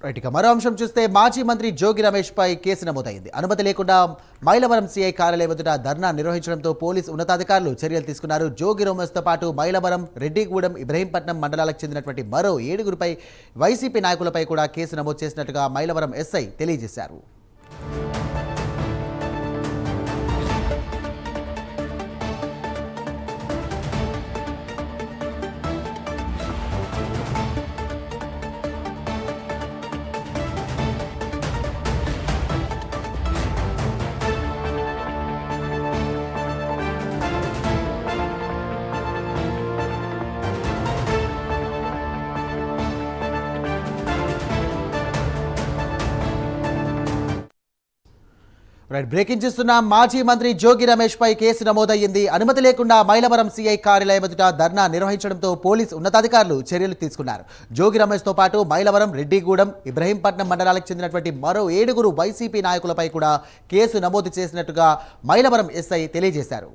Right ఇక మరో అంశం చూస్తే మాజీ మంత్రి జోగి రమేష్ పై కేసు నమోదైంది. అనుమతి లేకుండా మైలవరం సిఐ కార్యాలయం ఎదుట ధర్నా నిర్వహించడంతో పోలీసు ఉన్నతాధికారులు చర్యలు తీసుకున్నారు. జోగి రమేష్ తో పాటు మైలవరం, రెడ్డిగూడెం, ఇబ్రహీంపట్నం మండలాలకు చెందినటువంటి మరో 7గురిపై వైసీపీ నాయకులపై కూడా కేసు నమోదు చేసినట్టుగా మైలవరం ఎస్ఐ తెలియజేశారు. రైట్ బ్రేకింగ్ చేస్తున్న మాజీ మంత్రి జోగి రమేష్ పై కేసు నమోదయ్యింది. అనుమతి లేకుండా మైలవరం సిఐ కార్యాలయం ఎదుట ధర్నా నిర్వహించడంతో పోలీసు ఉన్నతాధికారులు చర్యలు తీసుకున్నారు. జోగి రమేష్ తో పాటు మైలవరం, రెడ్డిగూడెం, ఇబ్రహీంపట్నం మండలాలకు చెందినటువంటి మరో 7గురు వైసీపీ నాయకులపై కూడా కేసు నమోదు చేసినట్టుగా మైలవరం ఎస్ఐ తెలియజేశారు.